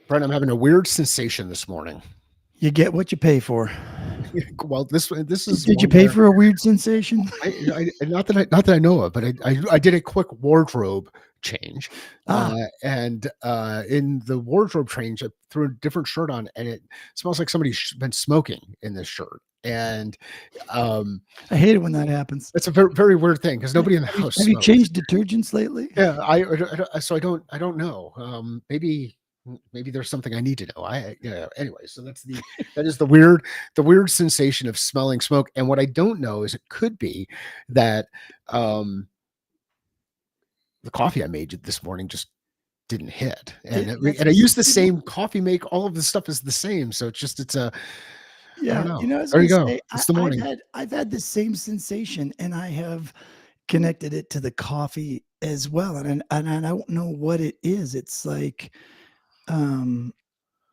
Brent, I'm having a weird sensation this morning. You get what you pay for. Well, this is Did you one pay where for a weird sensation? not that I know of, but I did a quick wardrobe change, Ah, and in the wardrobe change, I threw a different shirt on, and it smells like somebody's been smoking in this shirt, and um, I hate it when that happens. it's a very very weird thing because Have nobody in the you house have you smokes. changed detergents lately? Yeah, so I don't know. Maybe there's something I need to know. Anyway, so that is the weird sensation of smelling smoke. And what I don't know is it could be that um the coffee I made this morning just didn't hit. And That's and I use the possible. same coffee make, all of the stuff is the same. So it's I don't Yeah, know. I was There gonna you go. say It's the morning. I've had the same sensation, and I have connected it to the coffee as well, and I don't know what it is. It's like um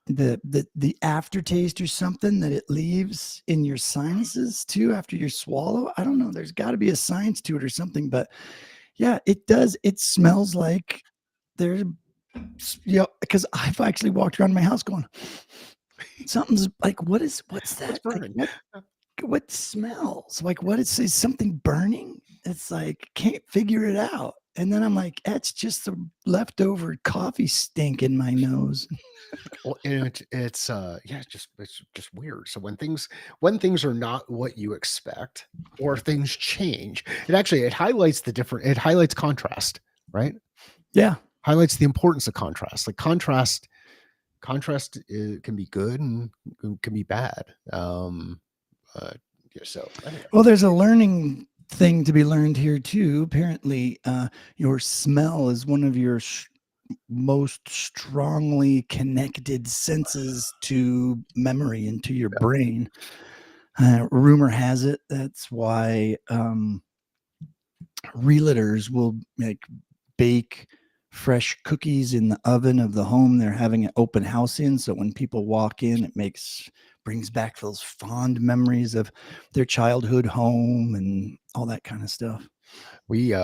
the aftertaste or something that it leaves in your sinuses too after you swallow. I don't know. There's got to be a science to it or something, but yeah, it does. It smells like there's, because I've actually walked around my house going, something's like, what's What's that? Like, burning? what smells? Like, what is something burning? It's like, can't figure it out. And then I'm like, that's just the leftover coffee stink in my nose. Well, and yeah, it's just weird. So when things are not what you expect or things change, it highlights it highlights contrast, right? Yeah. Highlights the importance of contrast. Like contrast can be good and can be bad. Uh, yeah, so anyway, Well, there's a learning thing to be learned here too. Apparently, your smell is one of your most strongly connected senses to memory and to your brain. Rumor has it that's why realtors will bake fresh cookies in the oven of the home they're having an open house in. So when people walk in, it brings back those fond memories of their childhood home and all that kind of stuff. we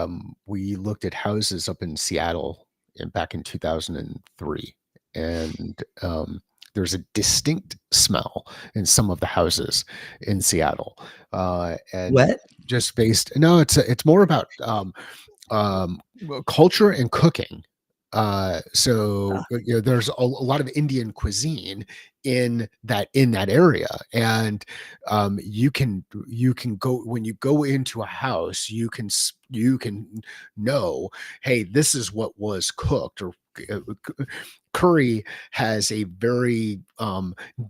looked at houses up in Seattle back in 2003, and there's a distinct smell in some of the houses in Seattle, and Wet? just based no, it's more about culture and cooking. So there's a lot of Indian cuisine in that area, and you can go when you go into a house, you can know, hey, this is what was cooked. Or uh, curry has a very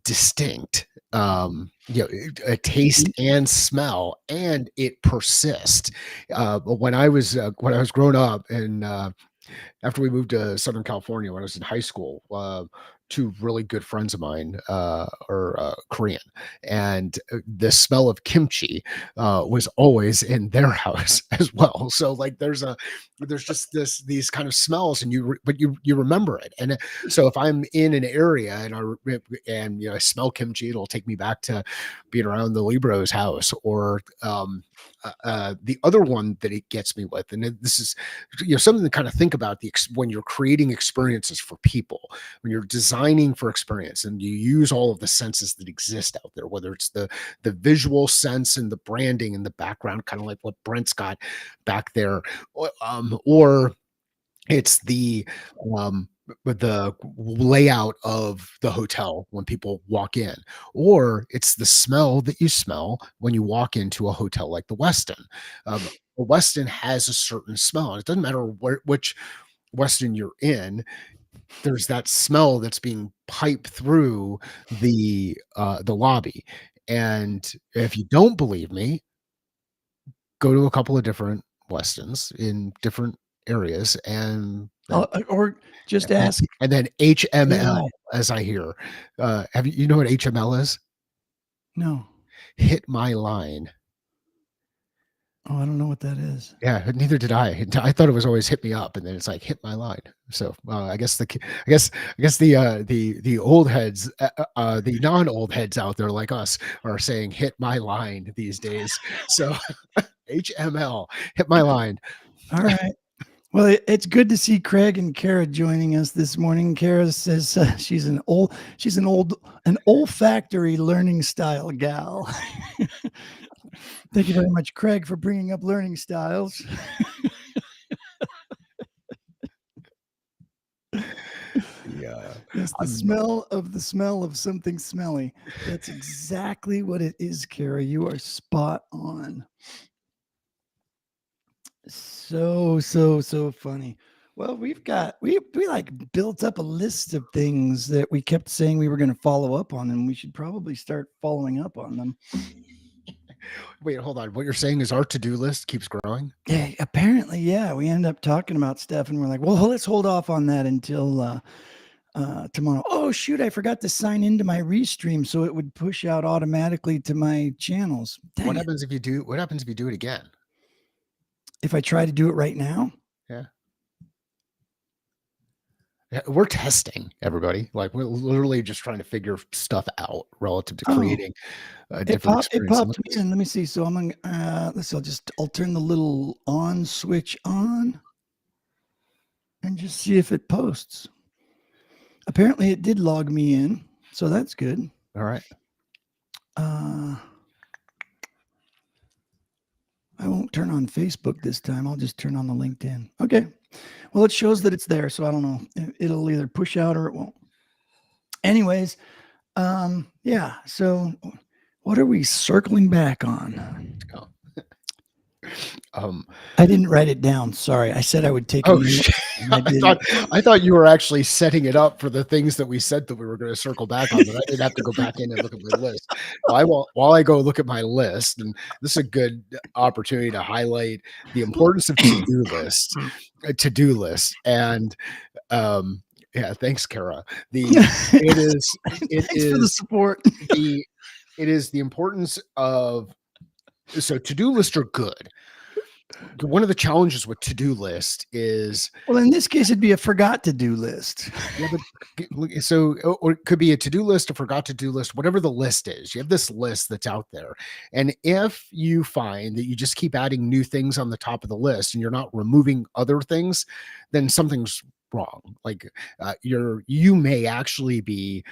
distinct a taste and smell, and it persists. But when I was growing up, and after we moved to Southern California when I was in high school, two really good friends of mine are Korean, and the smell of kimchi was always in their house as well. So like there's just these kind of smells, and but you remember it. And so if I'm in an area and I smell kimchi, it'll take me back to being around the Libro's house, or the other one that it gets me with, and this is something to kind of think about when you're creating experiences for people, when you're designing for experience, and you use all of the senses that exist out there, whether it's the visual sense and the branding and the background, kind of like what Brent's got back there, or it's um the layout of the hotel when people walk in, or it's the smell that you smell when you walk into a hotel like the Westin. The Westin has a certain smell, and it doesn't matter which Westin you're in. There's that smell that's being piped through the lobby. And if you don't believe me, go to a couple of different Westins in different areas, and then Or just ask and then HML, AI. as I hear. Have you know what HML is? No. Hit my line. Oh, I don't know what that is. Yeah, neither did I. I thought it was always hit me up, and then it's like hit my line. So I guess the old heads, the non-old heads out there like us are saying hit my line these days. So HML, hit my line. All right. Well, it's good to see Craig and Kara joining us this morning. Kara says an olfactory learning style gal. Thank you very much, Craig, for bringing up learning styles. Yeah. Yes, I'm the smell of something smelly. That's exactly what it is, Kara. You are spot on. So funny. Well, we like built up a list of things that we kept saying we were going to follow up on, and we should probably start following up on them. Wait, hold on. What you're saying is our to-do list keeps growing? Yeah, apparently, yeah. We end up talking about stuff, and we're like, well, let's hold off on that until tomorrow. Oh shoot, I forgot to sign into my restream, so it would push out automatically to my channels. What Dang it! happens if you do what happens if you do it again? If I try to do it right now, Yeah. Yeah, we're testing everybody. Like we're literally just trying to figure stuff out relative to oh, creating a different it experience. popped me in. Let me see. So I'm gonna let's. I'll turn the little on switch on and just see if it posts. Apparently, it did log me in, so that's good. All right. I won't turn on Facebook this time. I'll just turn on the LinkedIn. Okay. Well, it shows that it's there, so I don't know. It'll either push out or it won't. Anyways, yeah. So, what are we circling back on? Oh. Um, I didn't write it down. Sorry, I said I would take a oh note, shit. and I didn't. I thought you were actually setting it up for the things that we said that we were going to circle back on, but I didn't have to go back in and look at my list. While I go look at my list, and this is a good opportunity to highlight the importance of to-do list, and yeah, thanks, Kara. The it Thanks for the is support. the it is the importance of so to-do lists are good. One of the challenges with to-do list is Well, in this case, it'd be a forgot to do list. yeah, but so or it could be a to-do list, a forgot to-do list, whatever the list is. You have this list that's out there. And if you find that you just keep adding new things on the top of the list and you're not removing other things, then something's wrong. Like you may actually be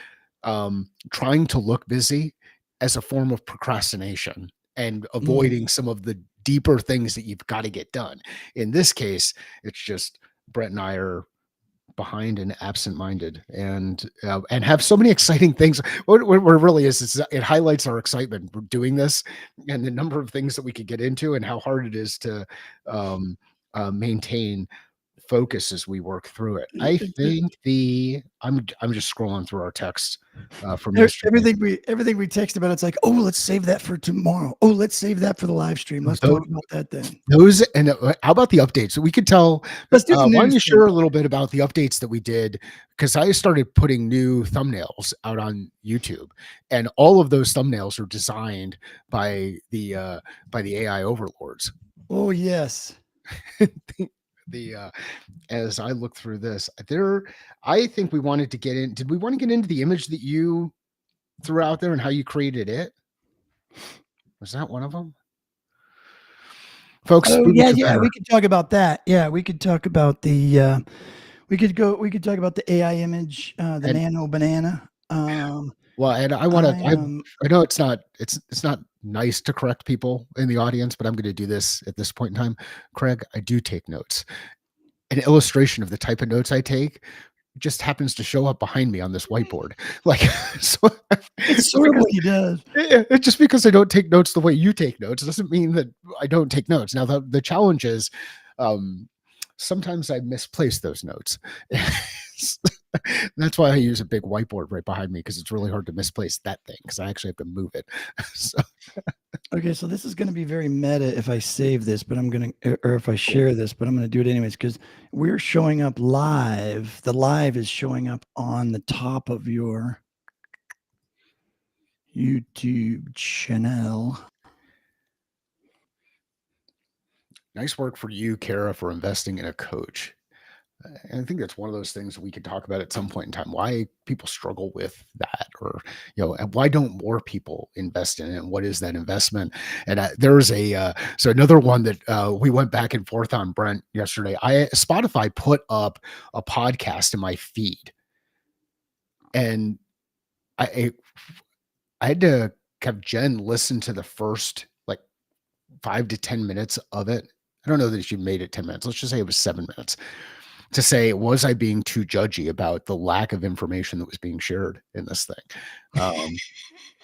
trying to look busy as a form of procrastination and avoiding some of the deeper things that you've got to get done. In this case, it's just Brett and I are behind and absent-minded and have so many exciting things. What it really is it highlights our excitement for doing this and the number of things that we could get into and how hard it is to maintain focus as we work through it. I think I'm just scrolling through our text from yesterday. Everything we text about, it's like, oh, let's save that for tomorrow. Oh, let's save that for the live stream. Let's Those, talk about that then. those and how about the updates? We could tell. Let's do the Why don't news you thing. share a little bit about the updates that we did? Because I started putting new thumbnails out on YouTube, and all of those thumbnails are designed by the AI overlords. Oh yes. the As I look through this, I think we wanted to get in. Did we want to get into the image that you threw out there and how you created it? Was that one of them? Folks, Oh movies are yeah. better. We could talk about that. Yeah, we could talk about the. We could talk about the AI image, the And nano banana. well, and I know it's not nice to correct people in the audience, but I'm going to do this at this point in time. Craig, I do take notes. An illustration of the type of notes I take just happens to show up behind me on this whiteboard. Like, so It's sort of what he does. just because I don't take notes the way you take notes doesn't mean that I don't take notes. Now, the challenge is sometimes I misplace those notes. That's why I use a big whiteboard right behind me because it's really hard to misplace that thing because I actually have to move it. So, Okay, so this is going to be very meta if I save this, but I'm going to, or if I share this, but I'm going to do it anyways because we're showing up live. The live is showing up on the top of your YouTube channel. nice work for you, Kara, for investing in a coach. And I think that's one of those things that we could talk about at some point in time. Why people struggle with that, or and why don't more people invest in it, and what is that investment? And there's so another one that we went back and forth on, Brent, yesterday. Spotify put up a podcast in my feed, and I I had to have Jen listen to the first like 5 to 10 minutes of it. I don't know that she made it 10 minutes. Let's just say it was 7 minutes, to say, was I being too judgy about the lack of information that was being shared in this thing?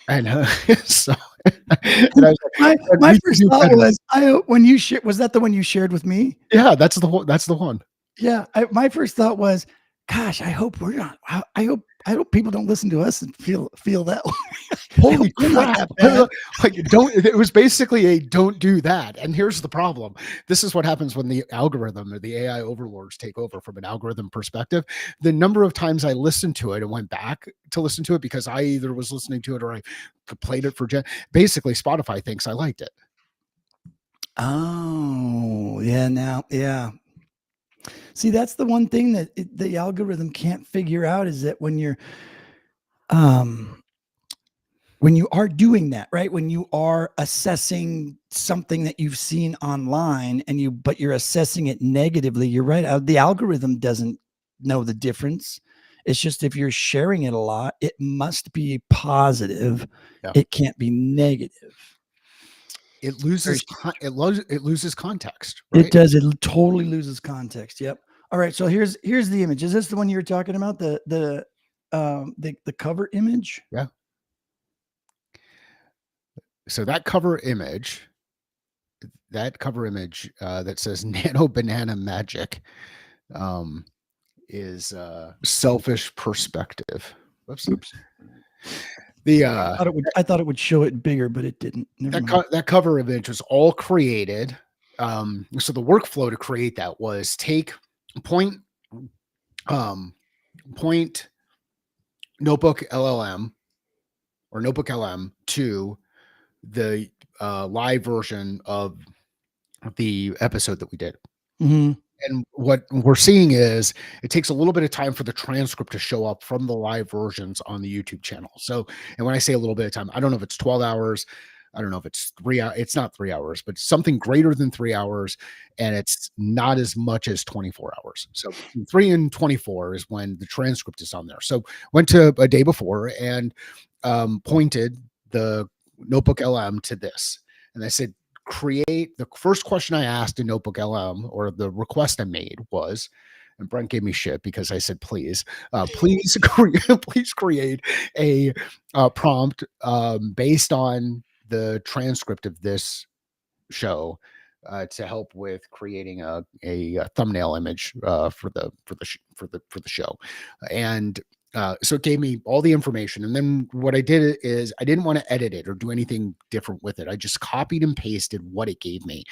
And so, and I was like, my we can first do thought better. was, when you was that the one you shared with me? Yeah, that's the one. Yeah, my first thought was, gosh, I hope we're not. I hope people don't listen to us and feel that way. Holy We're not crap. that bad. Like, it was basically a don't do that. And here's the problem. This is what happens when the algorithm or the AI overlords take over from an algorithm perspective. The number of times I listened to it and went back to listen to it because I either was listening to it or I played it for Jen. Basically, Spotify thinks I liked it. Oh, yeah. Now, yeah. See, that's the one thing that the algorithm can't figure out, is that um when you are doing that, right? When you are assessing something that you've seen online but you're assessing it negatively, you're right. The algorithm doesn't know the difference. It's just, if you're sharing it a lot, it must be positive. Yeah. It can't be negative. It Very loses strange. it loses context, It right? does. It totally loses context. Yep. All right. So here's the image. Is this the one you were talking about? The cover image? Yeah. So that cover image that says Nano Banana Magic um, is selfish perspective. Whoops. Oops. The I thought it would show it bigger, but it didn't. Never mind. that cover image was all created. So the workflow to create that was take point point notebook LLM or notebook LM to the live version of the episode that we did. Mm-hmm. And what we're seeing is it takes a little bit of time for the transcript to show up from the live versions on the YouTube channel. So, and when I say a little bit of time, I don't know if it's 12 hours. I don't know if it's 3 hours. It's not 3 hours, but something greater than 3 hours. And it's not as much as 24 hours. So 3 and 24 is when the transcript is on there. So went to a day before and pointed the Notebook LM to this. And I said, create the first question I asked in Notebook LM, or the request I made was, and Brent gave me shit because I said, please please create a prompt based on the transcript of this show to help with creating a thumbnail image for the show. And so it gave me all the information. And then what I did is I didn't want to edit it or do anything different with it. I just copied and pasted what it gave me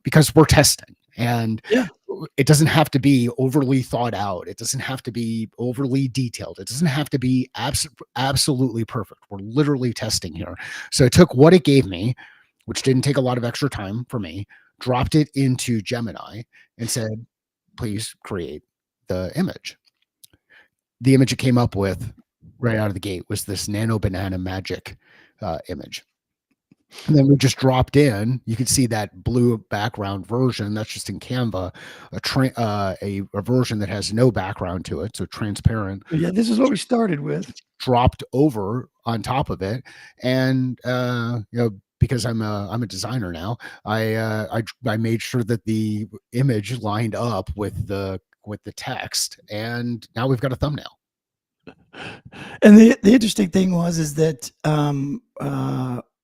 because we're testing. And Yeah. it doesn't have to be overly thought out. It doesn't have to be overly detailed. It doesn't have to be absolutely perfect. We're literally testing here. So I took what it gave me, which didn't take a lot of extra time for me, dropped it into Gemini and said, please create the image. The image it came up with right out of the gate was this Nano Banana Magic image. And then we just dropped in. You could see that blue background version. That's just in Canva, a version that has no background to it, so transparent. Yeah, this is what we started with. Dropped over on top of it, and because I'm a designer now, I made sure that the image lined up with the text, and now we've got a thumbnail. And the interesting thing is that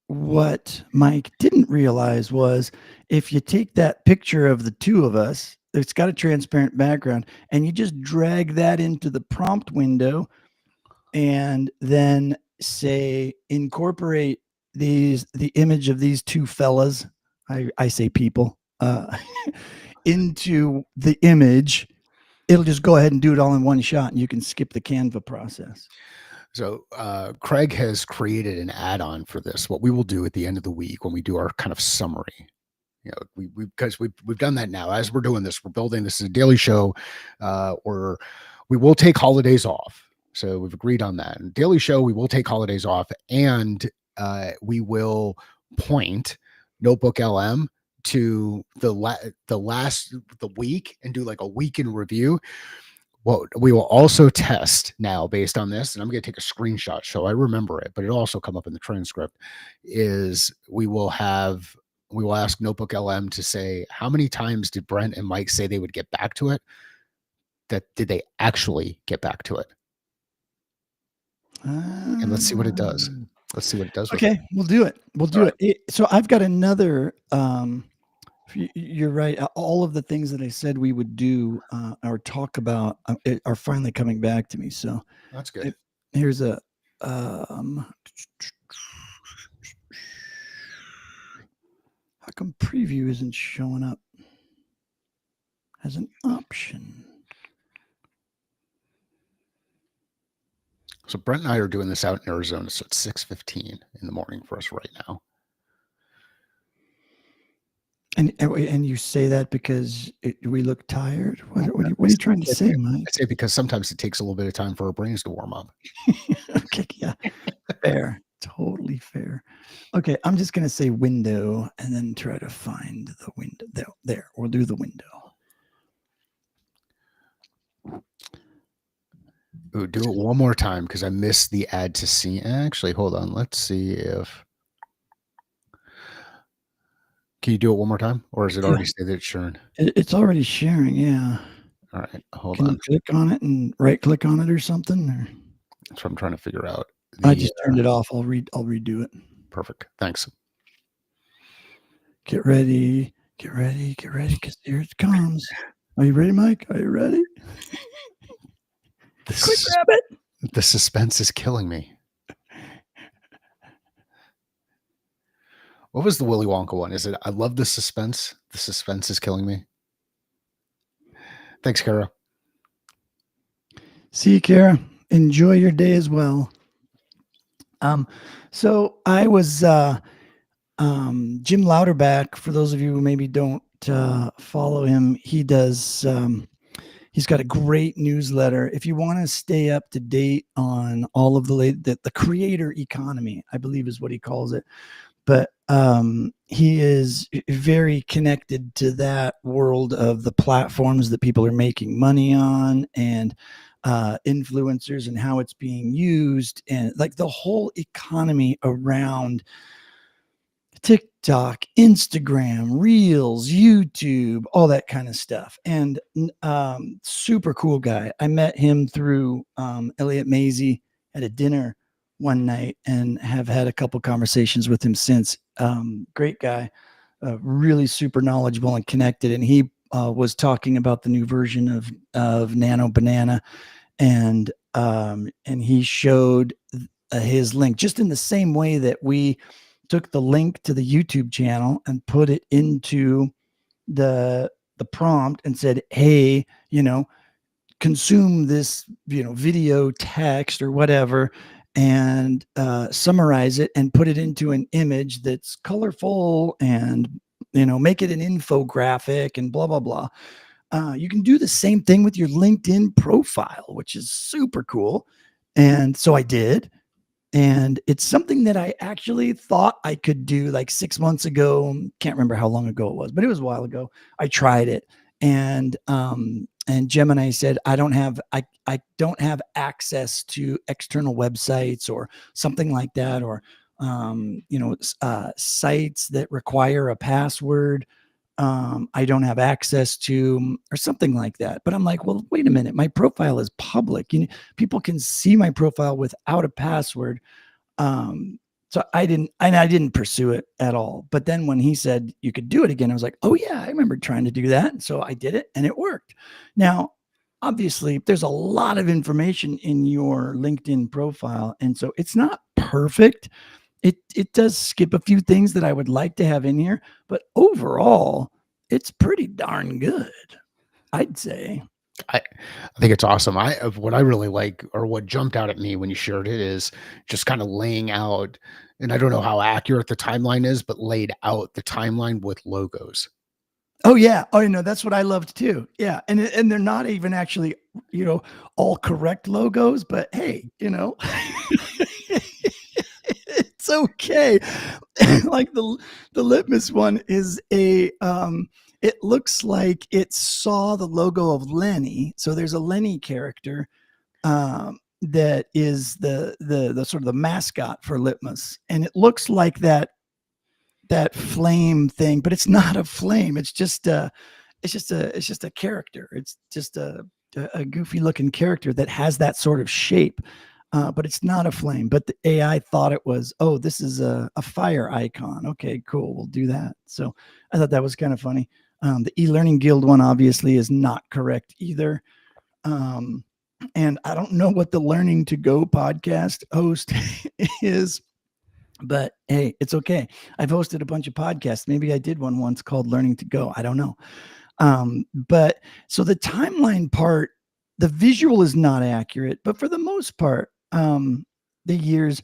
what Mike didn't realize was, if you take that picture of the two of us, it's got a transparent background, and you just drag that into the prompt window and then say, incorporate the image of these two fellas, I say people, into the image, it'll just go ahead and do it all in one shot, and you can skip the Canva process. So Craig has created an add-on for this. What we will do at the end of the week when we do our kind of summary, because we've done that now. As we're doing this, we're building this as a daily show, or we will take holidays off. So we've agreed on that. And Daily Show, we will take holidays off, and we will point Notebook LM to the week and do like a week in review. What we will also test now based on this, and I'm going to take a screenshot so I remember it, but it'll also come up in the transcript, is we will ask Notebook LM to say, how many times did Brent and Mike say they would get back to it? That did they actually get back to it? And let's see what it does. Let's see what it does with it. Okay, we'll do it. We'll do All right. it. So I've got another. You're right. All of the things that I said we would do or talk about are finally coming back to me. So That's good. here's a. How come preview isn't showing up as an option? So Brent and I are doing this out in Arizona, so it's 6:15 in the morning for us right now. And you say that because we look tired? What are you trying to say, Mike? I say because sometimes it takes a little bit of time for our brains to warm up. Okay, yeah, fair, totally fair. Okay, I'm just gonna say window and then try to find the window. There, we'll do the window. Ooh, do it one more time because I missed the add to scene. Actually, hold on. Let's see if. Can you do it one more time, or is it already say that it's sharing? It's already sharing. Yeah. All right, hold Can on. you click on it and right click on it or something? Or? That's what I'm trying to figure out. I just turned it off. I'll redo it. Perfect. Thanks. Get ready, because here it comes. Are you ready, Mike? Are you ready? Quick, grab it. The suspense is killing me. What was the Willy Wonka one? Is it I love the suspense? The suspense is killing me. Thanks, Kara. See you, Kara. Enjoy your day as well. So I was Jim Louderback. For those of you who maybe don't follow him, he does. He's got a great newsletter. If you want to stay up to date on all of the creator economy, I believe is what he calls it. But he is very connected to that world of the platforms that people are making money on and influencers and how it's being used and like the whole economy around TikTok, Instagram, Reels, YouTube, all that kind of stuff. And super cool guy. I met him through Elliot Mazie at a dinner one night and have had a couple conversations with him since. Great guy, really super knowledgeable and connected. And he was talking about the new version of Nano Banana, and he showed his link just in the same way that we took the link to the YouTube channel and put it into the prompt and said, hey, consume this, video, text or whatever, and summarize it and put it into an image that's colorful and, make it an infographic and blah, blah, blah. You can do the same thing with your LinkedIn profile, which is super cool. And so I did. And it's something that I actually thought I could do like 6 months ago. Can't remember how long ago it was, but it was a while ago. I tried it. And Gemini said, I don't have access to external websites or something like that, or sites that require a password. I don't have access to, or something like that. But I'm like, well, wait a minute. My profile is public. People can see my profile without a password. So I didn't pursue it at all. But then when he said you could do it again, I was like, oh yeah, I remember trying to do that. And so I did it and it worked. Now, obviously, there's a lot of information in your LinkedIn profile. And so it's not perfect. It does skip a few things that I would like to have in here, but overall, it's pretty darn good, I'd say. I think it's awesome. What I really like, or what jumped out at me when you shared it, is just kind of laying out, and I don't know how accurate the timeline is, but laid out the timeline with logos. Oh yeah. Oh, that's what I loved too. Yeah, and they're not even actually, all correct logos, but hey, it's okay. Like the litmus one is it looks like it saw the logo of Lenny. So there's a Lenny character that is the sort of the mascot for Litmus, and it looks like that flame thing, but it's not a flame. It's just a character. It's just a goofy looking character that has that sort of shape. But it's not a flame. But the AI thought it was, oh, this is a fire icon. Okay, cool. We'll do that. So I thought that was kind of funny. The e-learning guild one obviously is not correct either. Um, and I don't know what the Learning to Go podcast host is, but hey, it's okay. I've hosted a bunch of podcasts. Maybe I did one once called Learning to Go. I don't know. But so the timeline part, the visual is not accurate, but for the most part, the years,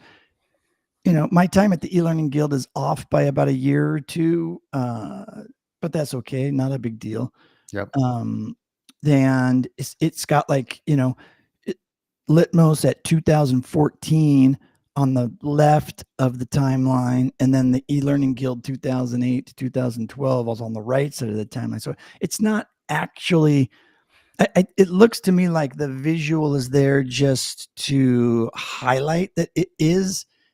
my time at the e-learning guild is off by about a year or two, but that's okay. Not a big deal. Yep. Um, and it's got like, it, Litmos at 2014 on the left of the timeline, and then the e-learning guild 2008 to 2012 was on the right side of the timeline. So it's not actually, it looks to me like the visual is there just to highlight that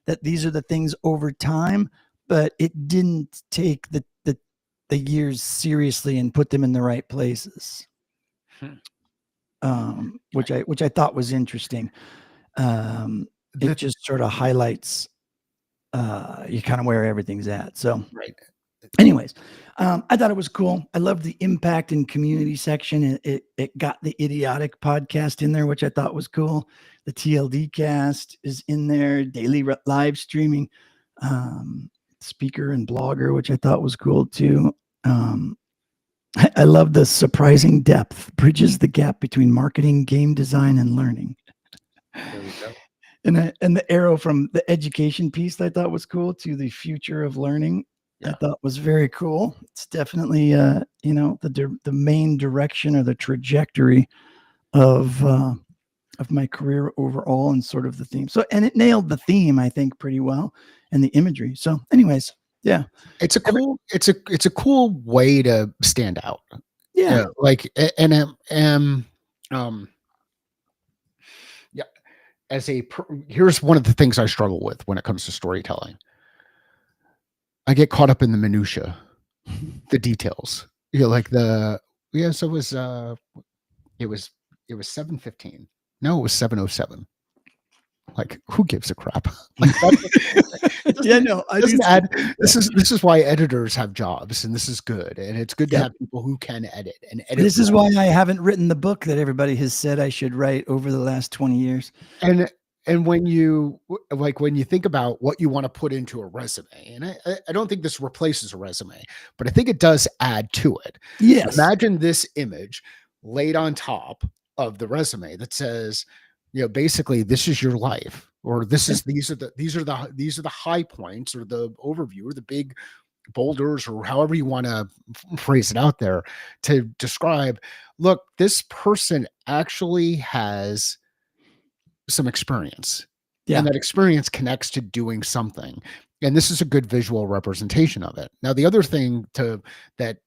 that these are the things over time, but it didn't take the years seriously and put them in the right places. Hmm. Which I thought was interesting. It The just sort of highlights you kind of where everything's at. So, right. anyways, I thought it was cool. I loved the impact and community section. It got the idiotic podcast in there, which I thought was cool. The TLD cast is in there, daily live streaming, speaker and blogger, which I thought was cool too. I love the surprising depth, bridges the gap between marketing, game design, and learning. There we go. And the arrow from the education piece I thought was cool to the future of learning. I Yeah. thought was very cool. It's definitely the main direction or the trajectory of my career overall, and sort of the theme. So, and it nailed the theme, I think, pretty well, and the imagery. So, anyways, yeah, It's a cool way to stand out. yeah, Yeah, like um yeah, here's one of the things I struggle with when it comes to storytelling. I get caught up in the minutia, the details. Like so it was it was 7:15. No, it was 7:07. Like, who gives a crap? Like it yeah. doesn't No, I do. doesn't add. Yeah. This is why editors have jobs, and this is good, and it's good to Yep. have people who can edit and edit This is well. why I haven't written the book that everybody has said I should write over the last 20 years. And when when you think about what you want to put into a resume, and I don't think this replaces a resume, but I think it does add to it. Yes. Imagine this image laid on top of the resume that says, basically this is your life, or these are the high points, or the overview, or the big boulders, or however you want to phrase it out there to describe, look, this person actually has some experience, Yeah. and that experience connects to doing something, and this is a good visual representation of it. Now the other thing to that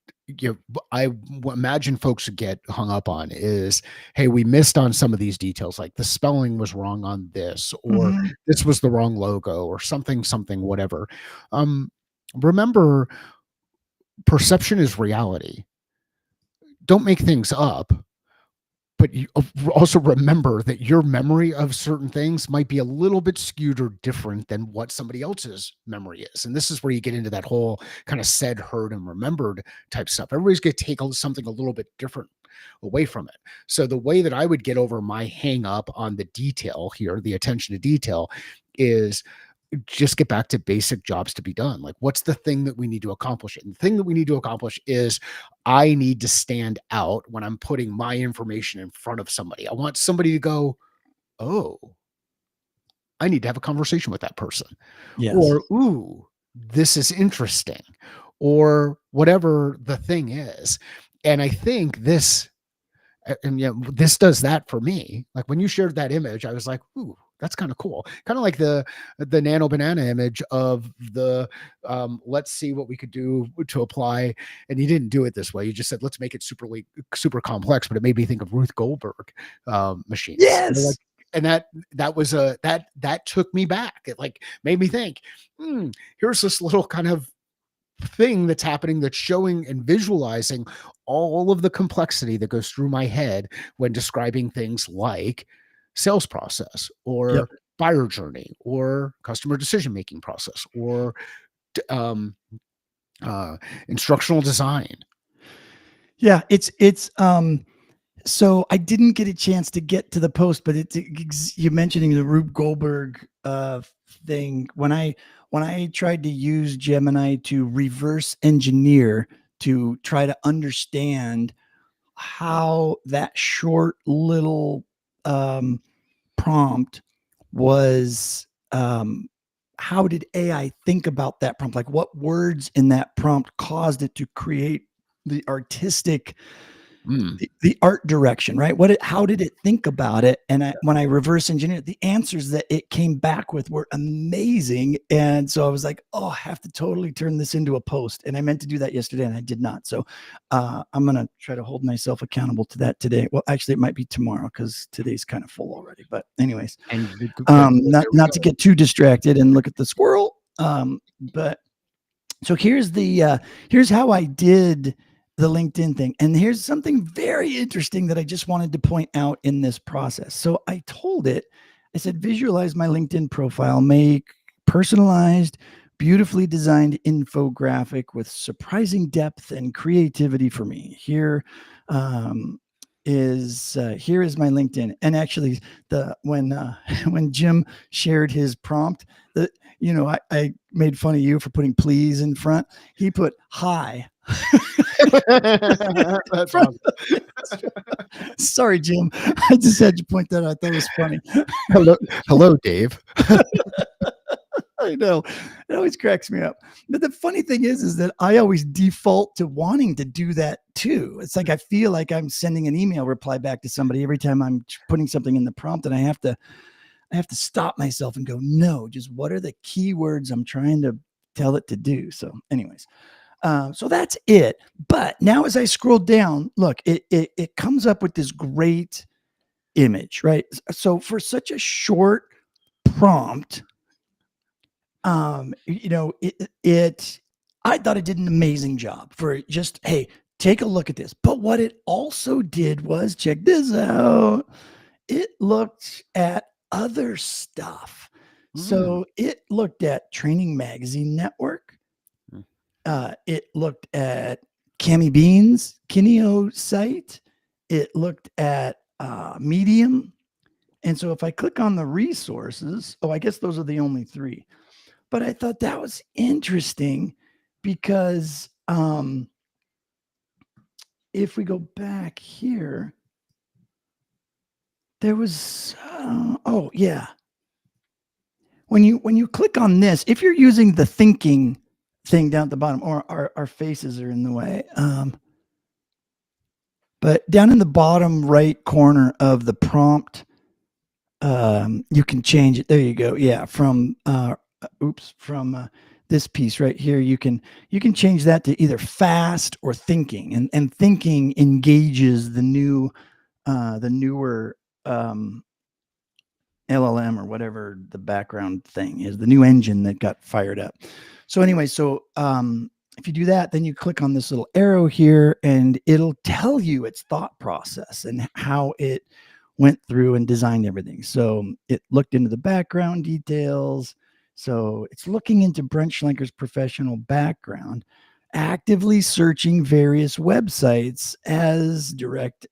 imagine folks get hung up on is, hey, we missed on some of these details, like the spelling was wrong on this, or Mhm. this was the wrong logo, or something whatever. um Remember, perception is reality. Don't make things up, but you also remember that your memory of certain things might be a little bit skewed or different than what somebody else's memory is. And this is where you get into that whole kind of said, heard, and remembered type stuff. Everybody's going to take something a little bit different away from it. So the way that I would get over my hang up on the detail here, the attention to detail, is just get back to basic jobs to be done. Like, what's the thing that we need to accomplish? And the thing that we need to accomplish is, I need to stand out when I'm putting my information in front of somebody. I want somebody to go, oh, I need to have a conversation with that person. Yes. Or, ooh, this is interesting. or whatever the thing is. And I think and yeah, this does that for me. Like when you shared that image, I was like, ooh, that's kind of cool. Kind of like the nano banana image of the let's see what we could do to apply. And you didn't do it this way. You just said let's make it super complex, but it made me think of Ruth Goldberg machines. Like, Yes. and that was that took me back. It like made me think, here's this little kind of thing that's happening that's showing and visualizing all of the complexity that goes through my head when describing things like sales process Yep. or buyer journey or customer decision making process or um, uh, instructional design. Yeah. So I didn't get a chance to get to the post, but you mentioning the Rube Goldberg thing. When I tried to use Gemini to reverse engineer to try to understand how that short little prompt was, how did AI think about that prompt? Like what words in that prompt caused it to create the artistic, Mm. the art direction, right? How did it think about it? And when I reverse engineered, the answers that it came back with were amazing. And so I was like, oh, I have to totally turn this into a post. And I meant to do that yesterday and I did not. So I'm going to try to hold myself accountable to that today. Well, actually, it might be tomorrow because today's kind of full already. But anyways, And good. not, There we not to go. get too distracted and look at the squirrel. But so here's how I did the LinkedIn thing. And here's something very interesting that I just wanted to point out in this process. So I told it, I said, visualize my LinkedIn profile, make personalized, beautifully designed infographic with surprising depth and creativity for me. Here is my LinkedIn. And actually, the when when Jim shared his prompt, the I made fun of you for putting please in front. He put hi. That's awesome. Sorry, Jim. I just had to point that out. That was funny. Hello, Dave. I know. It always cracks me up. But the funny thing is that I always default to wanting to do that too. It's like I feel like I'm sending an email reply back to somebody every time I'm putting something in the prompt, and I have to stop myself and go, no, just what are the keywords I'm trying to tell it to do? So, anyways, so that's it. But now as I scroll down, look, it comes up with this great image, right? So for such a short prompt, I thought it did an amazing job for just, hey, take a look at this. But what it also did was, check this out, it looked at other stuff. Mm. So it looked at Training Magazine Network. Mm. It looked at Cami Bean's Kineo site. It looked at Medium. And so if I click on the resources, I guess those are the only three. But I thought that was interesting because if we go back here, there was oh yeah. When you click on this, if you're using the thinking thing down at the bottom, or our faces are in the way. But down in the bottom right corner of the prompt, you can change it. There you go. Yeah, from this piece right here, you can change that to either fast or thinking, and thinking engages the newer LLM or whatever the background thing is, the new engine that got fired up. So anyway, if you do that, then you click on this little arrow here and it'll tell you its thought process and how it went through and designed everything. So it looked into the background details. So it's looking into Brent Schlenker's professional background, actively searching various websites as direct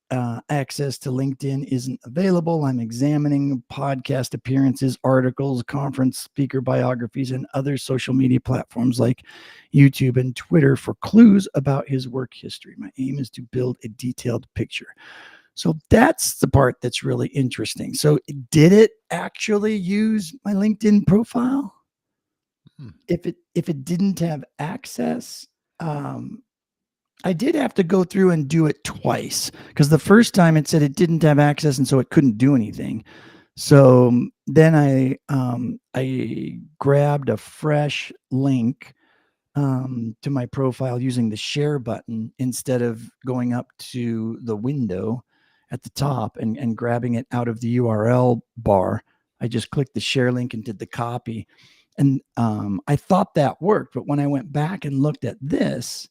access to LinkedIn isn't available. I'm examining podcast appearances, articles, conference speaker biographies, and other social media platforms like YouTube and Twitter for clues about his work history. My aim is to build a detailed picture. So that's the part that's really interesting. So did it actually use my LinkedIn profile? Hmm. If it didn't have access, um, I did have to go through and do it twice because the first time it said it didn't have access and so it couldn't do anything. So then I grabbed a fresh link to my profile using the share button instead of going up to the window at the top and grabbing it out of the URL bar. I just clicked the share link and did the copy. And I thought that worked, but when I went back and looked at this,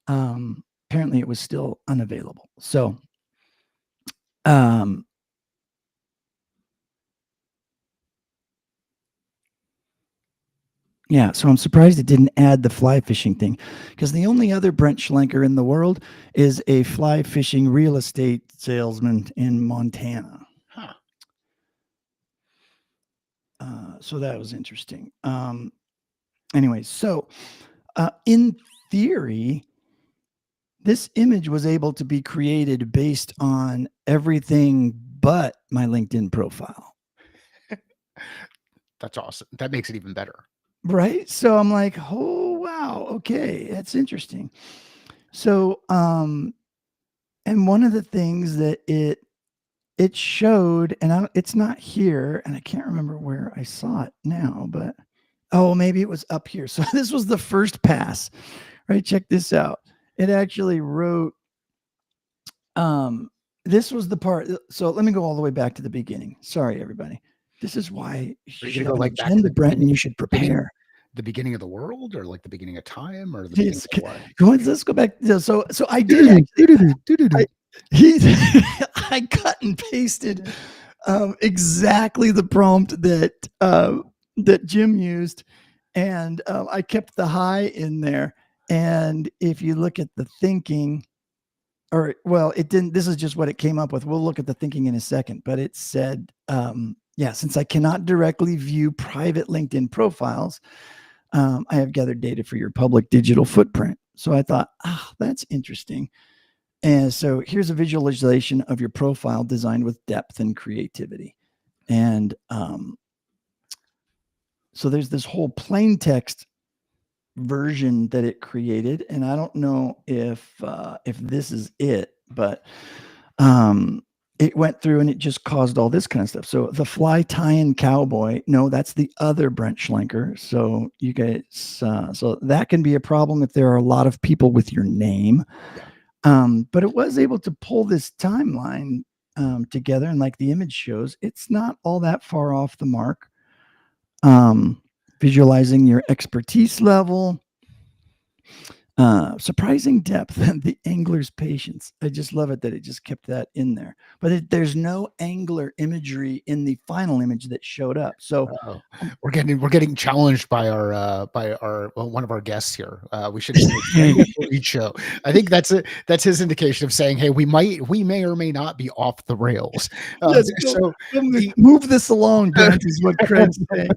apparently it was still unavailable. So, um, yeah, so I'm surprised it didn't add the fly fishing thing because the only other Brent Schlenker in the world is a fly fishing real estate salesman in Montana. Huh. So that was interesting. Anyway, so in theory, this image was able to be created based on everything but my LinkedIn profile. That's awesome. That makes it even better. Right. So I'm like, oh, wow. Okay. That's interesting. So, and one of the things that it showed, and it's not here, and I can't remember where I saw it now, but oh, maybe it was up here. So this was the first pass, right? Check this out. It actually wrote, this was the part. So let me go all the way back to the beginning. Sorry, everybody. This is why Are you you should gonna have go an like back to agenda, the Brent, and you should prepare. beginning of the world, or like the beginning of time, or the beginning of what? Let's go back. So I did actually. He, I cut and pasted exactly the prompt that Jim used, and I kept the high in there. And if you look at the thinking, or well, it didn't. This is just what it came up with. We'll look at the thinking in a second, but it said, yeah, since I cannot directly view private LinkedIn profiles, I have gathered data for your public digital footprint. So I thought, that's interesting. And so here's a visualization of your profile designed with depth and creativity. And so there's this whole plain text version that it created, and I don't know if this is it, but it went through and it just caused all this kind of stuff. So the fly tie-in cowboy, no, that's the other Brent Schlenker. So you guys, so that can be a problem if there are a lot of people with your name. Yeah. But it was able to pull this timeline together, and like the image shows, it's not all that far off the mark. Visualizing your expertise level, surprising depth, and the angler's patience. I just love it that it just kept that in there. But there's no angler imagery in the final image that showed up. So we're getting challenged by our one of our guests here. We should do agenda for each show. I think that's his indication of saying, hey, we may or may not be off the rails. Yes, So move this along, Brent, is what Craig's saying.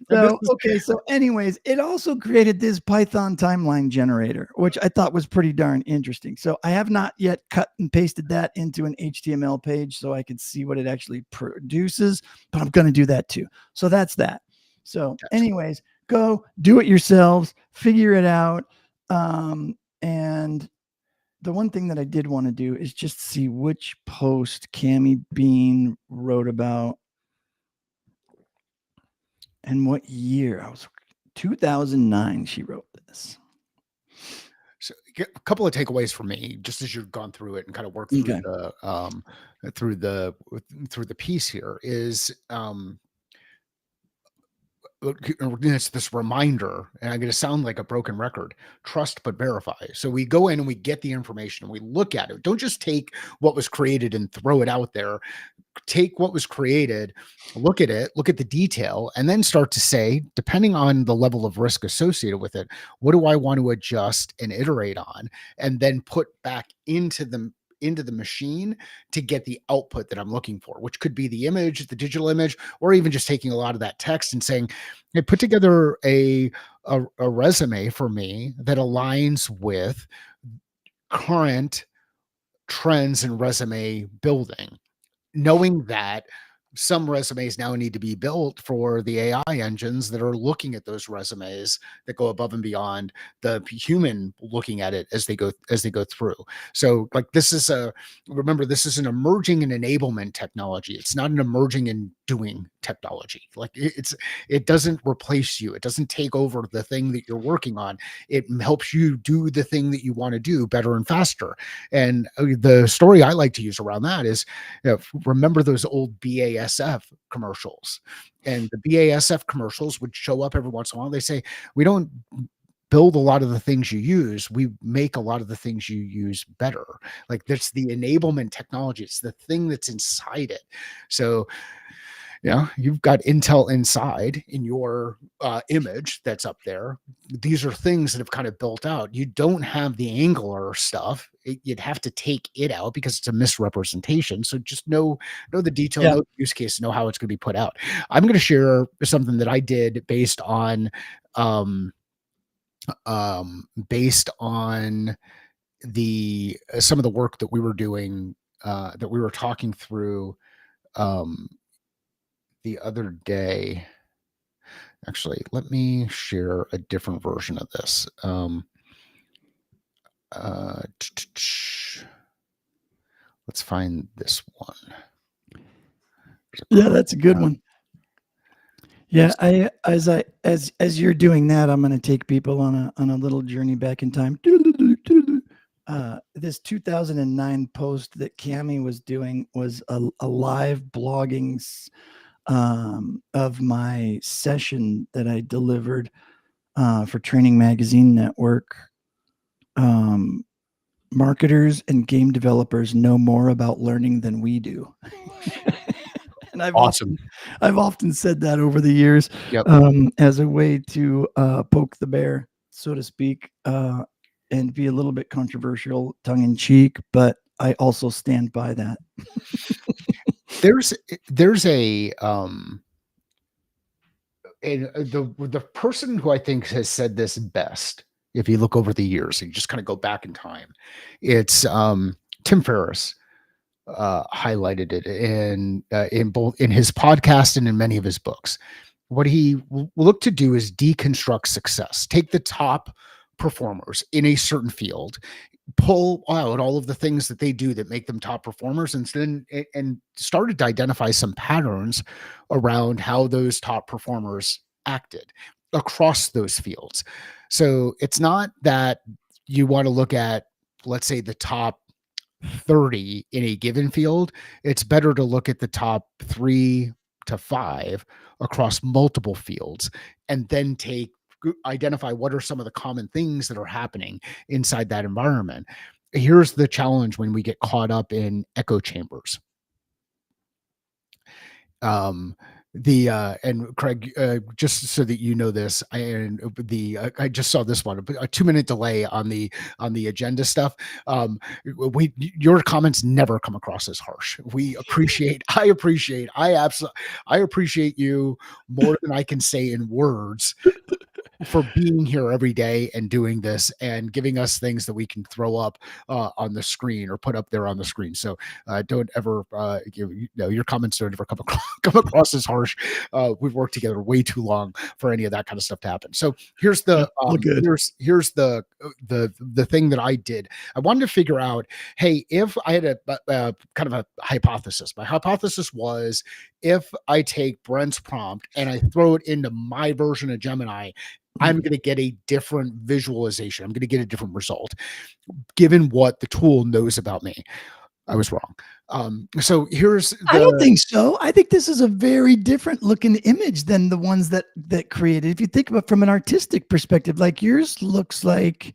So, is, okay. So anyways, it also created this Python timeline generator, which I thought was pretty darn interesting. So I have not yet cut and pasted that into an HTML page so I can see what it actually produces, but I'm going to do that too. So that's that. So anyways, go do it yourselves, figure it out. And the one thing that I did want to do is just see which post Cami Bean wrote about and what year. I was 2009 she wrote this. So a couple of takeaways for me, just as you've gone through it and kind of worked through through the piece here, is it's this reminder, and I'm going to sound like a broken record: trust but verify. So we go in and we get the information and we look at it. Don't just take what was created and throw it out there. Take what was created, look at it, look at the detail, and then start to say, depending on the level of risk associated with it, what do I want to adjust and iterate on, and then put back into the machine to get the output that I'm looking for, which could be the image, the digital image, or even just taking a lot of that text and saying, hey, put together a resume for me that aligns with current trends in resume building, knowing that some resumes now need to be built for the AI engines that are looking at those resumes that go above and beyond the human looking at it as they go through. So like this is a remember this is an emerging and enablement technology. It's not an emerging and doing technology. Like it doesn't replace you. It doesn't take over the thing that you're working on. It helps you do the thing that you want to do better and faster. And the story I like to use around that is, remember those old BASF commercials? And the BASF commercials would show up every once in a while. They say, we don't build a lot of the things you use, we make a lot of the things you use better. Like that's the enablement technology, it's the thing that's inside it. So you've got Intel inside in your image that's up there. These are things that have kind of built out. You don't have the Angular stuff. You'd have to take it out because it's a misrepresentation. So just know the detail, Yeah. know the use case, know how it's going to be put out. I'm going to share something that I did um, based on the some of the work that we were doing, that we were talking through um, the other day. Actually, let me share a different version of this. Uh, let's find this one. Yeah, that's a good one. Yeah, This- as you're doing that, I'm going to take people on a little journey back in time. This 2009 post that Cami was doing was a live blogging of my session that I delivered for Training Magazine Network. Marketers and game developers know more about learning than we do. And Awesome. I've often said that over the years, Yep. as a way to poke the bear, so to speak, and be a little bit controversial, tongue in cheek. But I also stand by that. There's the person who I think has said this best, if you look over the years, you just kind of go back in time, it's Tim Ferriss. Highlighted it in both in his podcast and in many of his books. What he will look to do is deconstruct success. Take the top performers in a certain field, pull out all of the things that they do that make them top performers, and then and started to identify some patterns around how those top performers acted across those fields. So it's not that you want to look at, let's say, the top 30 in a given field. It's better to look at the top 3 to 5 across multiple fields and then identify what are some of the common things that are happening inside that environment. Here's the challenge when we get caught up in echo chambers. Um, the and Craig, just so that you know this, I just saw this one, a 2-minute delay on the agenda stuff. We Your comments never come across as harsh. I appreciate you more than I can say in words for being here every day and doing this and giving us things that we can throw up on the screen or put up there on the screen. So don't ever, your comments don't ever come across as harsh. We've worked together way too long for any of that kind of stuff to happen. So here's the Good. here's the thing that I did. I wanted to figure out, hey, if I had a kind of a hypothesis. My hypothesis was, if I take Brent's prompt and I throw it into my version of Gemini, I'm going to get a different visualization. I'm going to get a different result, given what the tool knows about me. I was wrong. So I don't think so. I think this is a very different looking image than the ones that created. If you think about it from an artistic perspective, like yours looks like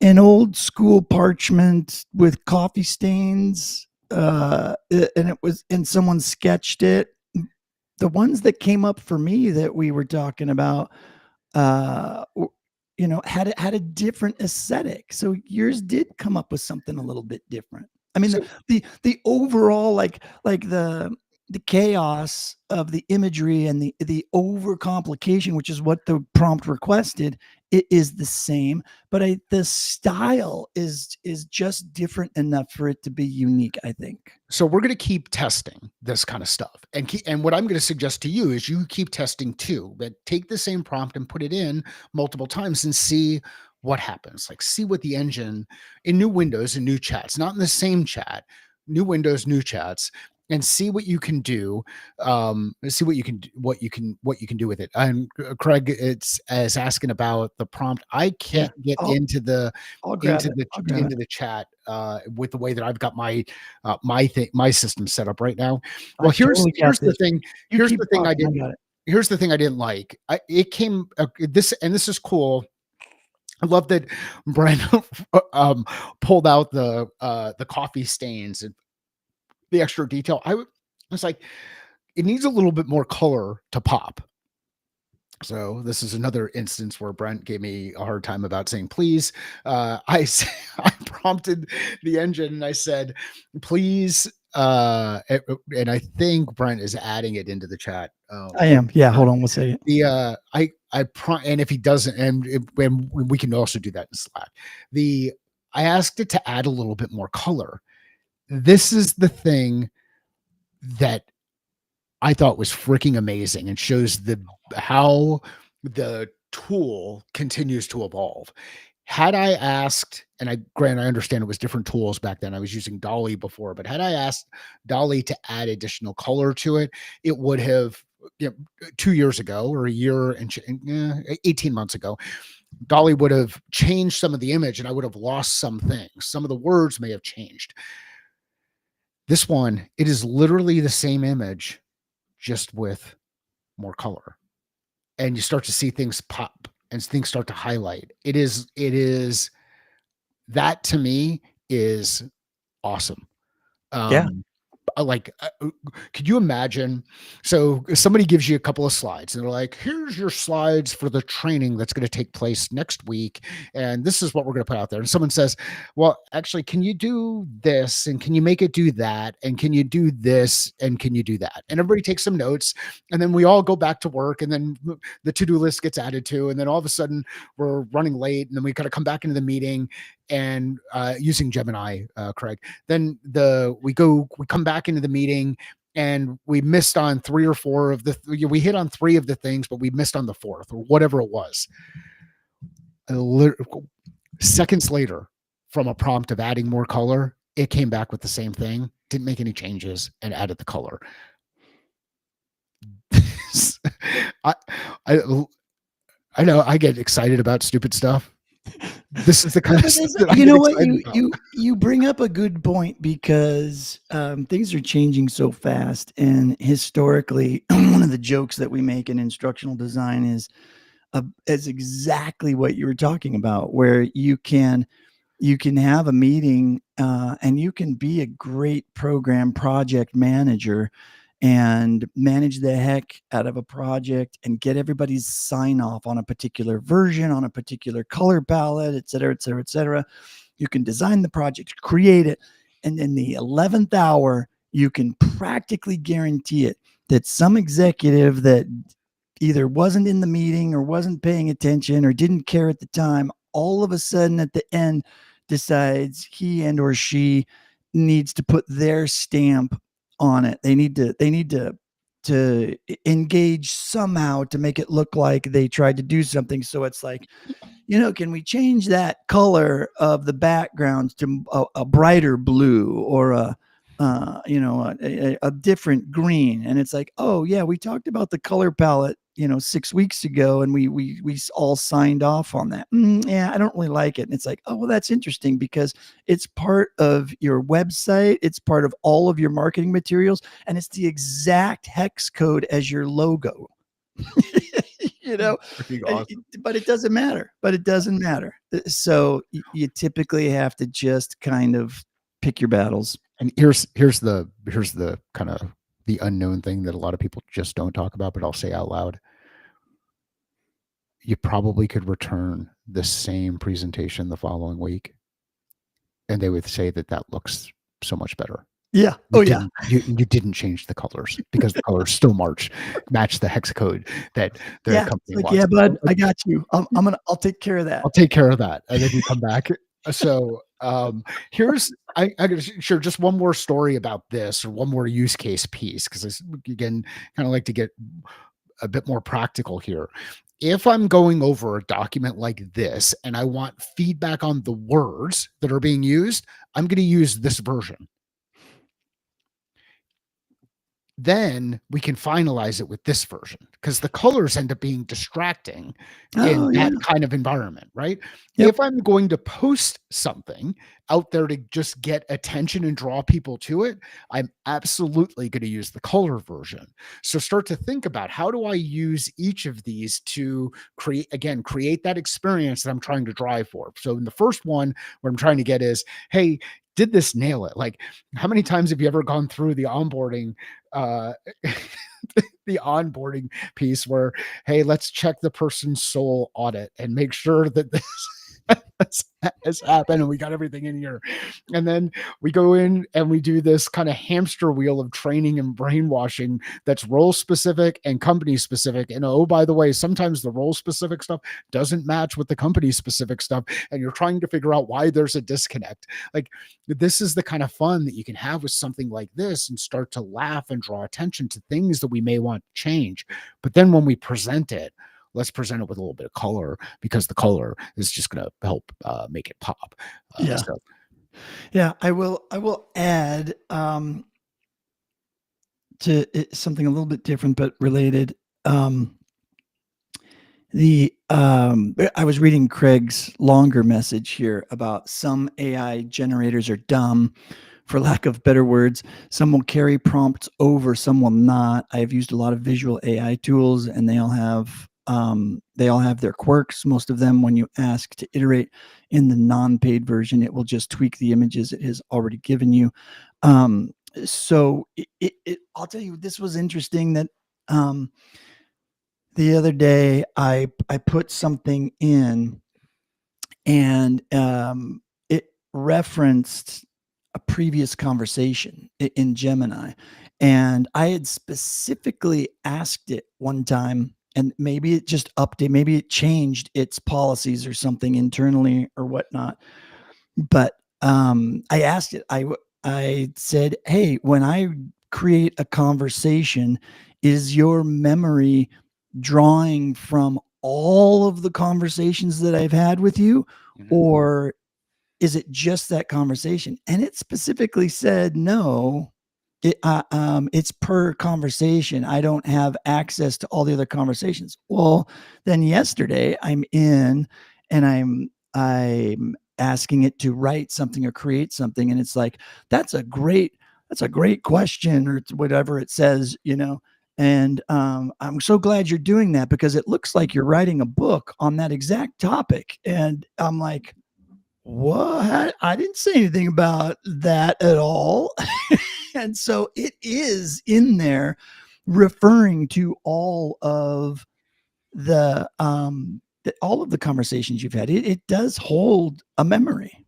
an old school parchment with coffee stains, and someone sketched it. The ones that came up for me that we were talking about, had a different aesthetic. So yours did come up with something a little bit different. I mean, the overall, like the chaos of the imagery and the over complication, which is what the prompt requested, it is the same, but the style is just different enough for it to be unique, I think. So we're going to keep testing this kind of stuff, and what I'm going to suggest to you is you keep testing too. But take the same prompt and put it in multiple times and see what happens. Like see what the engine in new windows and new chats, not in the same chat, new windows, new chats, and see what you can do. See what you can what you can do with it. And Craig, it's as asking about the prompt. I Yeah, can't get I'll grab it. I'll grab it. into the chat with the way that I've got my thing, my system set up right now. Well, I totally got here's the this. thing. You Here's keep the thing I talking. I didn't. got it. Here's the thing I didn't like. It came this, and this is cool. I love that Brent um, pulled out the coffee stains and the extra detail. I was like, it needs a little bit more color to pop. So this is another instance where Brent gave me a hard time about saying please. I prompted the engine and I said please, and I think Brent is adding it into the chat. I am. Yeah, hold on one second. And if he doesn't, and we can also do that in Slack. The I asked it to add a little bit more color. This is the thing that I thought was freaking amazing and shows the how the tool continues to evolve. Had I asked, and I understand it was different tools back then. I was using Dolly before, but had I asked Dolly to add additional color to it, it would have, 2 years ago or a year and 18 months ago, Dolly would have changed some of the image and I would have lost some things. Some of the words may have changed. This one, it is literally the same image, just with more color, and you start to see things pop and things start to highlight. It is that to me is awesome. Yeah. um like could you imagine, so somebody gives you a couple of slides and they're like, here's your slides for the training that's going to take place next week, and this is what we're going to put out there, and someone says, well, actually, can you do this, and can you make it do that, and can you do this, and can you do that, and everybody takes some notes, and then we all go back to work, and then the to-do list gets added to, and then all of a sudden we're running late, and then we kind of come back into the meeting, and using Gemini, Craig, then we come back into the meeting and we missed on three or four of we hit on three of the things, but we missed on the fourth or whatever it was. Seconds later, from a prompt of adding more color, it came back with the same thing, didn't make any changes, and added the color. I, I I know I get excited about stupid stuff. This is the kind of stuff that I You get know what? excited about. You bring up a good point because things are changing so fast, and historically, one of the jokes that we make in instructional design is exactly what you were talking about, where you can have a meeting and you can be a great program project manager and manage the heck out of a project and get everybody's sign off on a particular version, on a particular color palette, et cetera, et cetera, et cetera. You can design the project, create it, and in the 11th hour, you can practically guarantee it that some executive that either wasn't in the meeting or wasn't paying attention or didn't care at the time, all of a sudden at the end decides he and or she needs to put their stamp on it. They need to engage somehow to make it look like they tried to do something. So it's like, can we change that color of the background to a brighter blue or a different green? And it's like, oh yeah, we talked about the color palette, 6 weeks ago, and we all signed off on that. Yeah, I don't really like it. And it's like, oh well, that's interesting because it's part of your website, it's part of all of your marketing materials, and it's the exact hex code as your logo. you know Freaking awesome. but it doesn't matter. So you typically have to just kind of pick your battles. And here's the kind of the unknown thing that a lot of people just don't talk about, but I'll say out loud. You probably could return the same presentation the following week, and they would say that looks so much better. Yeah. You Oh yeah. didn't you didn't change the colors because the colors still match the hex code that the Yeah. It's company like, wants. yeah, So, bud, like, I got you. I'll take care of that. I'll take care of that, and then you come back. So, here's I gotta sure just one more story about this or one more use case piece because again, kind of like to get a bit more practical here. If I'm going over a document like this and I want feedback on the words that are being used, I'm going to use this version. Then we can finalize it with this version because the colors end up being distracting in Oh that yeah. kind of environment, right? Yep. If I'm going to post something out there to just get attention and draw people to it, I'm absolutely going to use the color version. So start to think about how do I use each of these to create that experience that I'm trying to drive for. So in the first one, what I'm trying to get is, hey, did this nail it? Like, how many times have you ever gone through the onboarding uh the onboarding piece where, hey, let's check the person's soul audit and make sure that this has happened and we got everything in here. And then we go in and we do this kind of hamster wheel of training and brainwashing that's role specific and company specific. And oh, by the way, sometimes the role specific stuff doesn't match with the company specific stuff. And you're trying to figure out why there's a disconnect. Like, this is the kind of fun that you can have with something like this and start to laugh and draw attention to things that we may want to change. But then when we present it, let's present it with a little bit of color because the color is just going to help make it pop. Yeah. So Yeah. I will add to something a little bit different but related. I was reading Craig's longer message here about some AI generators are dumb, for lack of better words. Some will carry prompts over, some will not. I've used a lot of visual AI tools, and they all have their quirks. Most of them, when you ask to iterate in the non-paid version, it will just tweak the images it has already given you. So I'll tell you, this was interesting that the other day I put something in, and it referenced a previous conversation in Gemini, and I had specifically asked it one time, and maybe it just updated, maybe it changed its policies or something internally or whatnot. But I asked it. I said, "Hey, when I create a conversation, is your memory drawing from all of the conversations that I've had with you, mhm. or is it just that conversation?" And it specifically said, "No, it's per conversation. I don't have access to all the other conversations." Well, then yesterday I'm in, and I'm asking it to write something or create something, and it's like, that's a great question, or whatever it says, you know. And I'm so glad you're doing that because it looks like you're writing a book on that exact topic. And I'm like, what? I didn't say anything about that at all. And so it is in there referring to all of the conversations you've had. It does hold a memory.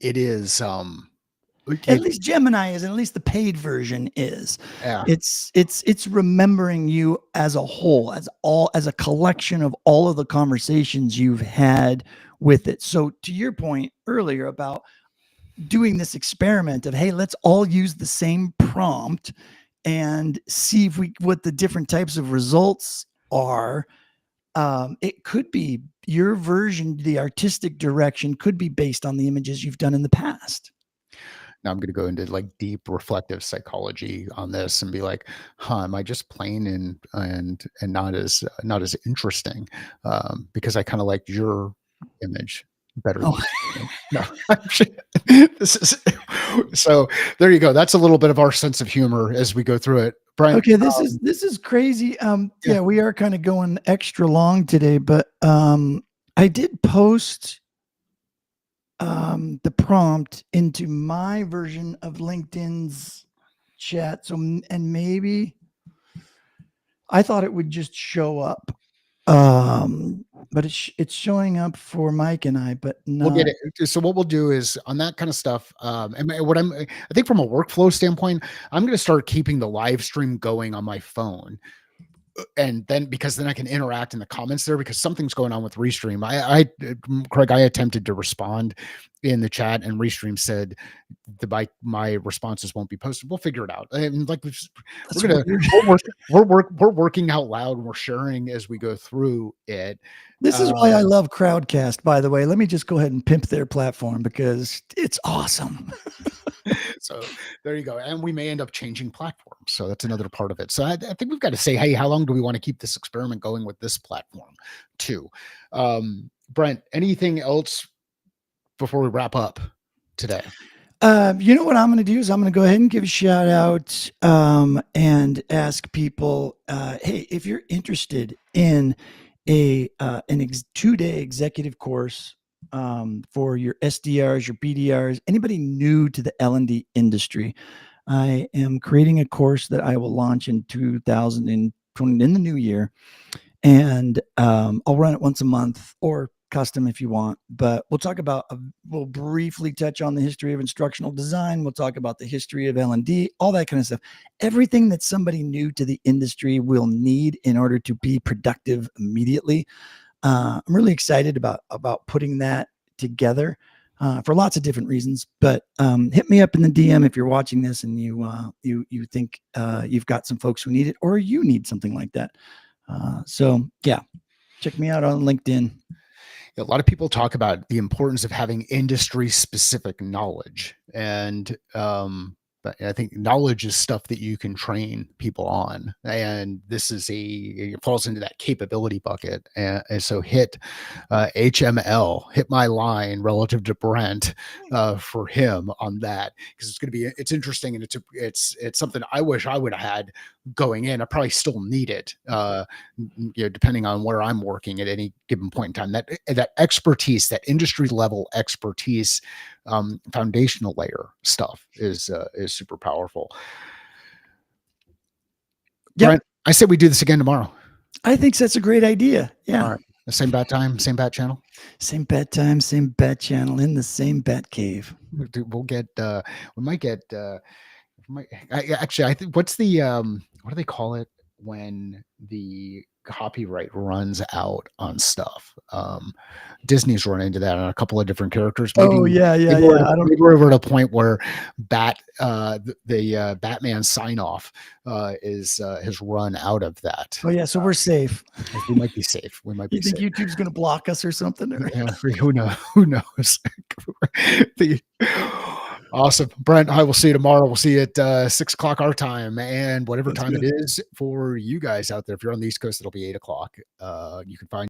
It is At least Gemini is, and at least the paid version is. yeah. It's remembering you as a whole, as a collection of all of the conversations you've had with it. So to your point earlier about doing this experiment of, hey, let's all use the same prompt and see if we what the different types of results are. It could be your version, the artistic direction could be based on the images you've done in the past. Now I'm going to go into like deep reflective psychology on this and be like, huh, am I just plain and not as interesting? Because I kind of liked your image better Oh, than no. This is so there you go. That's a little bit of our sense of humor as we go through it. Brent, okay. This is crazy. yeah, Yeah, we are kind of going extra long today, but I did post the prompt into my version of LinkedIn's chat. So, and maybe I thought it would just show up. but it's showing up for Mike and I, but We'll not. get it. So what we'll do is on that kind of stuff. And what I think from a workflow standpoint, I'm going to start keeping the live stream going on my phone. And then because then I can interact in the comments there because something's going on with Restream. Craig, I attempted to respond in the chat and Restream said my responses won't be posted. We'll figure it out. And like That's weird. we're working out loud and we're sharing as we go through it. This is why I love Crowdcast, by the way. Let me just go ahead and pimp their platform because it's awesome. So there you go. And we may end up changing platforms. So that's another part of it. So I think we've got to say, hey, how long do we want to keep this experiment going with this platform too? Brent, anything else before we wrap up today? You know what I'm going to do is I'm going to go ahead and give a shout out and ask people, hey, if you're interested in an 2-day executive course for your SDRs, your BDRs, anybody new to the L&D industry, I am creating a course that I will launch in 2020 in the new year, and I'll run it once a month or custom if you want, but we'll briefly touch on the history of instructional design. We'll talk about the history of L&D, all that kind of stuff. Everything that somebody new to the industry will need in order to be productive immediately. I'm really excited about putting that together for lots of different reasons, but hit me up in the DM if you're watching this and you think you've got some folks who need it or you need something like that. So yeah, check me out on LinkedIn. A lot of people talk about the importance of having industry specific knowledge. And but I think knowledge is stuff that you can train people on. And this is it falls into that capability bucket. And so hit HML, hit my line relative to Brent for him on that. Because it's interesting and it's something I wish I would have had going in. I probably still need it, depending on where I'm working at any given point in time. That expertise, that industry level expertise, foundational layer stuff is super powerful. Yep. Brent, I said we do this again tomorrow. I think that's a great idea. Yeah. All right. The same bat time, same bat channel. Same bat time, same bat channel in the same bat cave. We'll get. We might get. Actually, I think what's the what do they call it when the copyright runs out on stuff? Disney's run into that on a couple of different characters. Maybe, yeah. Maybe we're at a point where the Batman sign off has run out of that. Oh yeah, so we're safe. We might be safe. We might be. You think safe. YouTube's going to block us or something? Or? Yeah, who knows? Who knows? Awesome, Brent. I will see you tomorrow. We'll see you at 6:00 our time, and whatever time it is for you guys out there. If you're on the East Coast, it'll be 8:00. You can find